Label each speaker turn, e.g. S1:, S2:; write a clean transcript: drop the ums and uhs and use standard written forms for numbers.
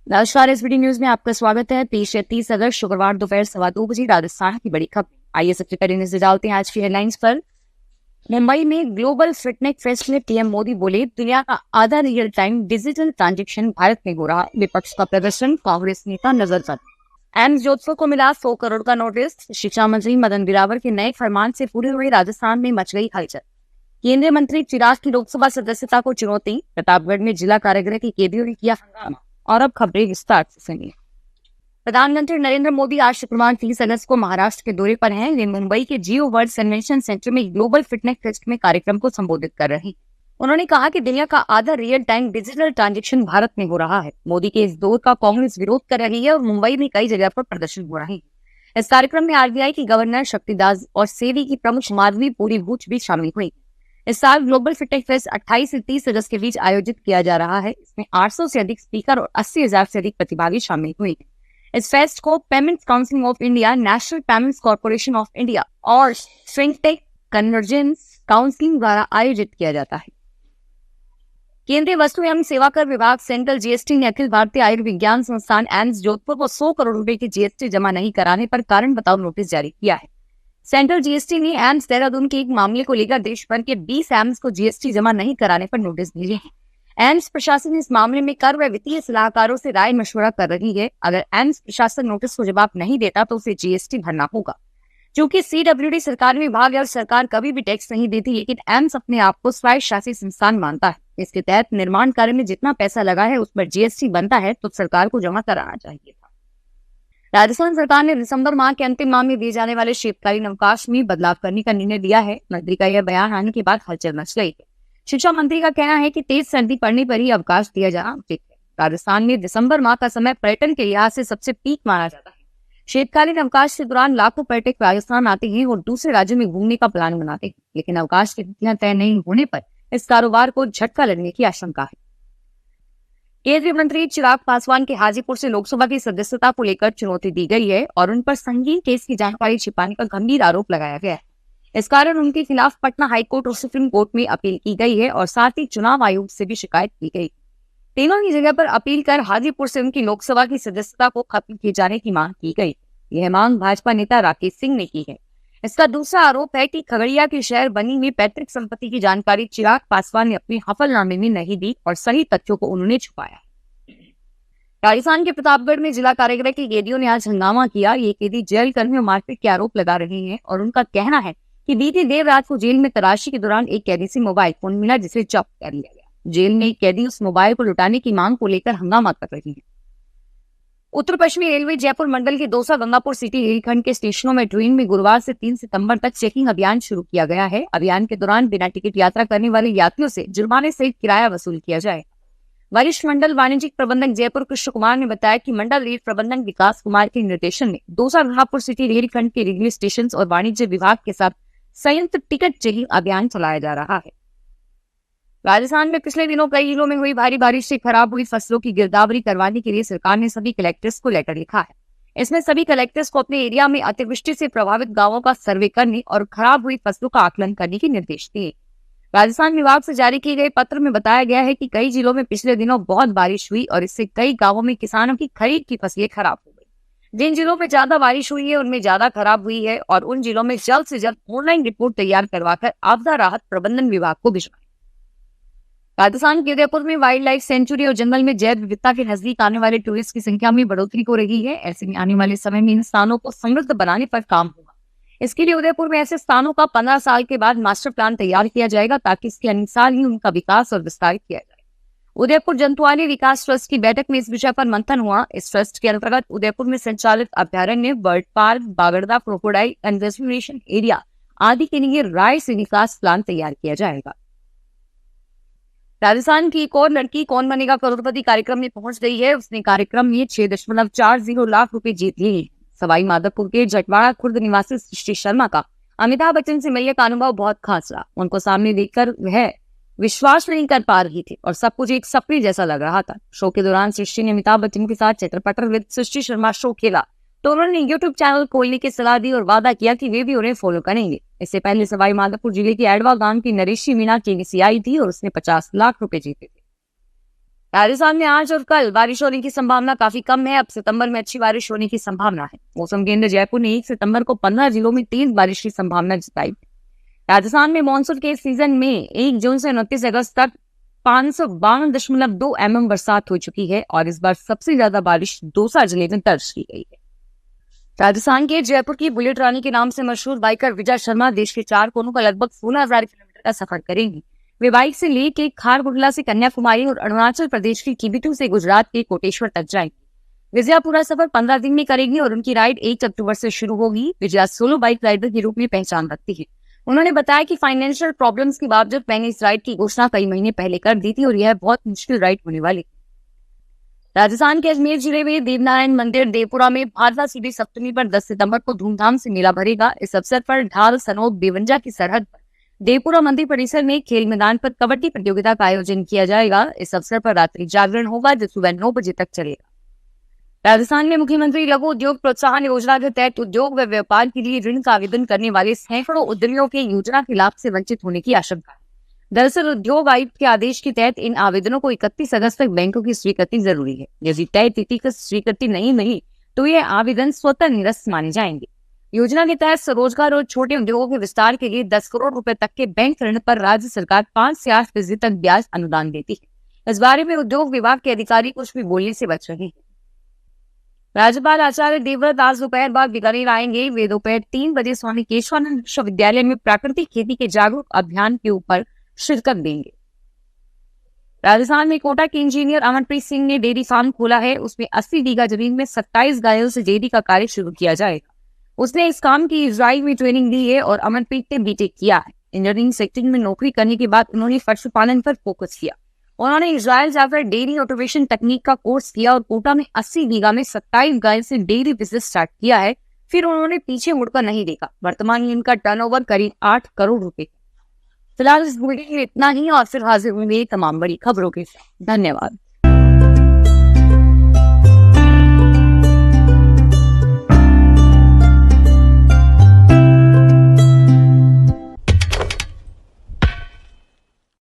S1: नमस्कार। SBT news में आपका स्वागत है। 30 अगस्त शुक्रवार दोपहर 2:15 राजस्थान की बड़ी खबर। आइए सबसे पहले नजर डालते हैं आज की हेडलाइंस पर। मुंबई में ग्लोबल फिटनेस फेस्ट में पीएम मोदी बोले, दुनिया का आधा real time digital transaction Bharat में हो रहा है। विपक्ष का प्रदर्शन, कांग्रेस नेता नजर पर। एम्स जोधपुर को मिला 100 करोड़ का नोटिस। शिक्षा मंत्री मदन दिलावर के नए फरमान से पूरे हुए राजस्थान में मच गई हलचल। केंद्रीय मंत्री चिराग की लोकसभा सदस्यता को चुनौती। प्रतापगढ़ में जिला कारागृह के कैदियों ने किया हंगामा। और अब खबरें विस्तार से सुनिए। प्रधानमंत्री नरेंद्र मोदी आज शुक्रवार 30 अगस्त को महाराष्ट्र के दौरे पर हैं। वे मुंबई के जियो वर्ल्ड कन्वेंशन सेंटर में ग्लोबल फिटनेस फेस्ट में कार्यक्रम को संबोधित कर रहे हैं। उन्होंने कहा कि दुनिया का आधा real time digital transaction Bharat में हो रहा है। मोदी के इस दौर का कांग्रेस विरोध कर रही है और मुंबई में कई जगह पर प्रदर्शन हो रहे हैं। इस कार्यक्रम में आरबीआई की गवर्नर शक्तिदास और सेबी की प्रमुख माधवी पूरीभूत भी शामिल हुई। इस साल ग्लोबल फिटनेस फेस्ट 28 से 30 अगस्त के बीच आयोजित किया जा रहा है। इसमें 800 से अधिक स्पीकर और 80,000 से अधिक प्रतिभागी शामिल हुए हैं। इस फेस्ट को payments council of India, national payments corporation of India और फिनटेक कन्वर्जेंस काउंसिल द्वारा आयोजित किया जाता है। केंद्रीय वस्तु एवं सेवा कर विभाग सेंट्रल जीएसटी ने अखिल भारतीय आयुर्विज्ञान संस्थान एम्स जोधपुर को 100 करोड़ रुपए की जीएसटी जमा नहीं कराने पर कारण बताओ नोटिस जारी किया है। सेंट्रल जीएसटी ने एम्स देहरादून के एक मामले को लेकर देश भर के 20 एम्स को जीएसटी जमा नहीं कराने पर नोटिस भेजे हैं। एम्स प्रशासन इस मामले में कर व वित्तीय सलाहकारों से राय मशवरा कर रही है। अगर एम्स प्रशासन नोटिस को जवाब नहीं देता तो उसे जीएसटी भरना होगा। चूंकि सीडब्ल्यूडी सरकारी विभाग है और सरकार कभी भी टैक्स नहीं देती, लेकिन एम्स अपने आप को स्वायत्त शासी संस्थान मानता है। इसके तहत निर्माण कार्य में जितना पैसा लगा है उस पर जीएसटी बनता है तो सरकार को जमा कराना चाहिए था। राजस्थान सरकार ने दिसंबर माह के अंतिम माह में दिए जाने वाले शीतकालीन अवकाश में बदलाव करने का निर्णय लिया है। मंत्री का यह बयान आने के बाद हलचल मच गई है। शिक्षा मंत्री का कहना है कि तेज सर्दी पड़ने पर ही अवकाश दिया जाना उचित है। राजस्थान में दिसंबर माह का समय पर्यटन के लिहाज से सबसे पीक माना जाता है। शीतकालीन अवकाश के दौरान लाखों पर्यटक राजस्थान आते हैं और दूसरे राज्यों में घूमने का प्लान बनाते हैं, लेकिन अवकाश की तिथियां तय नहीं होने पर इस कारोबार को झटका लगने की आशंका है। केंद्रीय मंत्री चिराग पासवान के हाजीपुर से लोकसभा की सदस्यता को लेकर चुनौती दी गई है और उन पर संगीन केस की जानकारी छिपाने का गंभीर आरोप लगाया गया है। इस कारण उनके खिलाफ पटना हाईकोर्ट और सुप्रीम कोर्ट में अपील की गई है और साथ ही चुनाव आयोग से भी शिकायत की गई। तीनों ही जगह पर अपील कर हाजीपुर से उनकी लोकसभा की सदस्यता को खत्म किए जाने की मांग की गई। यह मांग भाजपा नेता राकेश सिंह ने की है। इसका दूसरा आरोप है कि खगड़िया के शहर बनी में पैतृक संपत्ति की जानकारी चिराग पासवान ने अपने हफलनामे में नहीं दी और सही तथ्यों को उन्होंने छुपाया। राजस्थान के प्रतापगढ़ में जिला कारागृह के कैदियों ने आज हंगामा किया। ये कैदी जेल कर्मियों मारपीट के आरोप लगा रहे हैं और उनका कहना है कि बीती देर रात को जेल में तलाशी के दौरान एक कैदी से मोबाइल फोन मिला जिसे जब्त कर लिया गया। जेल में एक कैदी उस मोबाइल को लुटाने की मांग को लेकर हंगामा कर रही है। उत्तर पश्चिमी रेलवे जयपुर मंडल के दौसा गंगापुर सिटी रेलखंड के स्टेशनों में ट्रेन में गुरुवार से 3 सितंबर तक चेकिंग अभियान शुरू किया गया है। अभियान के दौरान बिना टिकट यात्रा करने वाले यात्रियों से जुर्माने सहित किराया वसूल किया जाए। वरिष्ठ मंडल वाणिज्यिक प्रबंधक जयपुर कृष्ण कुमार ने बताया कि मंडल रेल प्रबंधक विकास कुमार के निर्देशन में दौसा गंगापुर सिटी रेलखंड के रेलवे स्टेशन और वाणिज्य विभाग के साथ संयुक्त टिकट चेकिंग अभियान चलाया जा रहा है। राजस्थान में पिछले दिनों कई जिलों में हुई भारी बारिश से खराब हुई फसलों की गिरदावरी करवाने के लिए सरकार ने सभी कलेक्टर्स को लेटर लिखा है। इसमें सभी कलेक्टर्स को अपने एरिया में अतिवृष्टि से प्रभावित गांवों का सर्वे करने और खराब हुई फसलों का आकलन करने के निर्देश दिए। राजस्थान विभाग से जारी किए गए पत्र में बताया गया है कि कई जिलों में पिछले दिनों बहुत बारिश हुई और इससे कई गांवों में किसानों की खरीद की फसलें खराब हो गई। जिन जिलों में ज्यादा बारिश हुई है उनमें ज्यादा खराब हुई है और उन जिलों में जल्द से जल्द ऑनलाइन रिपोर्ट तैयार करवाकर आपदा राहत प्रबंधन विभाग को भिजवाएं। राजस्थान के उदयपुर में वाइल्ड लाइफ सेंचुरी और जंगल में जैव विविधता के नजदीक आने वाले टूरिस्ट की संख्या में बढ़ोतरी हो रही है। ऐसे में आने वाले समय में इन स्थानों को समृद्ध बनाने पर काम होगा। इसके लिए उदयपुर में ऐसे स्थानों का 15 साल के बाद मास्टर प्लान तैयार किया जाएगा ताकि इसके अनुसार ही उनका विकास और विस्तार किया जाए। उदयपुर जंतुआली विकास ट्रस्ट की बैठक में इस विषय पर मंथन हुआ। इस ट्रस्ट के अंतर्गत उदयपुर में संचालित अभ्यारण्य, bird park, Bagadda crocodile conservation area आदि के लिए राय से विकास प्लान तैयार किया जाएगा। राजस्थान की एक और लड़की कौन बनेगा करोड़पति कार्यक्रम में पहुंच गई है। उसने कार्यक्रम में 6.40 लाख रुपए जीत लिए। सवाई माधोपुर के जटवाड़ा खुर्द निवासी सृष्टि शर्मा का अमिताभ बच्चन से मिलने का अनुभव बहुत खास रहा। उनको सामने देखकर वह विश्वास नहीं कर पा रही थी और सब कुछ एक सपने जैसा लग रहा था। शो के दौरान सृष्टि ने अमिताभ बच्चन के साथ चित्रपटर विद सृष्टि शर्मा शो खेला तो उन्होंने यूट्यूब चैनल खोलने की सलाह दी और वादा किया कि वे भी उन्हें फॉलो करेंगे। इससे पहले सवाई माधोपुर जिले के एडवा गांव की नरेशी मीना केबीसी आई थी और उसने 50 लाख रुपए जीते थे। राजस्थान में आज और कल बारिश होने की संभावना काफी कम है। अब सितंबर में अच्छी बारिश होने की संभावना है। मौसम केंद्र जयपुर ने 1 सितंबर को 15 जिलों में तेज बारिश की संभावना जताई। राजस्थान में मानसून के सीजन में 1 जून से 29 अगस्त तक 552.2 mm बरसात हो चुकी है और इस बार सबसे ज्यादा बारिश दौसा जिले में दर्ज की गई है। राजस्थान के जयपुर की बुलेट रानी के नाम से मशहूर बाइकर विजय शर्मा देश के 4 कोनों का लगभग 16,000 किलोमीटर का सफर करेंगी। वे बाइक से लेके खारगुटला से कन्याकुमारी और अरुणाचल प्रदेश की किबिथु से गुजरात के कोटेश्वर तक जाएंगी। विजया पूरा सफर 15 दिन में करेगी और उनकी राइड 1 अक्टूबर से शुरू होगी। विजया सोलो बाइक राइडर के रूप में पहचान रखती है। उन्होंने बताया कि फाइनेंशियल प्रॉब्लम्स के बावजूद मैंने इस राइड की घोषणा कई महीने पहले कर दी थी और यह बहुत मुश्किल राइड होने वाली। राजस्थान के अजमेर जिले में देवनारायण मंदिर देवपुरा में भादवा सुदी सप्तमी पर 10 सितंबर को धूमधाम से मेला भरेगा। इस अवसर पर ढाल सनोद बेवंजा की सरहद पर देवपुरा मंदिर परिसर में खेल मैदान पर कबड्डी प्रतियोगिता का आयोजन किया जाएगा। इस अवसर पर रात्रि जागरण होगा जो सुबह 9 बजे तक चलेगा। राजस्थान में मुख्यमंत्री लघु उद्योग प्रोत्साहन योजना के तहत उद्योग व व्यापार के लिए ऋण का आवेदन करने वाले सैकड़ों उद्यमियों के योजना के लाभ से वंचित होने की आशंका है। दरअसल उद्योग आयुक्त के आदेश के तहत इन आवेदनों को 31 अगस्त तक बैंकों की स्वीकृति जरूरी है। यदि तय तिथि की स्वीकृति नहीं मिली तो ये आवेदन स्वतः निरस्त माने जाएंगे। योजना के तहत स्वरोजगार और छोटे उद्योगों के विस्तार के लिए 10 करोड़ रुपए तक के बैंक ऋण पर राज्य सरकार 5 से 8% तक ब्याज अनुदान देती है। इस बारे में उद्योग विभाग के अधिकारी कुछ भी बोलने से बच रहे हैं। राज्यपाल आचार्य देवव्रत आज दोपहर बाद बीकानेर आएंगे। वे दोपहर 3 बजे स्वामी केशवानंद विश्वविद्यालय में प्राकृतिक खेती के जागरूक अभियान के ऊपर शिरकत देंगे। राजस्थान में कोटा के इंजीनियर अमनप्रीत सिंह ने डेयरी फार्म खोला है। उसमें 80 बीघा जमीन में 27 गायों से डेयरी का कार्य शुरू किया जाएगा। उसने इस काम की इजराइल में ट्रेनिंग ली है और अमनप्रीत ने बीटेक किया है। इंजीनियरिंग सेक्टर में नौकरी करने के बाद उन्होंने पशुपालन पर फोकस किया। उन्होंने इजराइल जाकर डेयरी ऑटोमेशन तकनीक का कोर्स किया और कोटा में 80 बीघा में 27 गायों से डेयरी बिजनेस स्टार्ट किया है। फिर उन्होंने पीछे मुड़कर नहीं देखा। वर्तमान में इनका टर्नओवर करीब 8 करोड़ रुपए। फिलहाल इस बुलेटिन में इतना ही और फिर हाजिर होंगे तमाम बड़ी खबरों के साथ। धन्यवाद।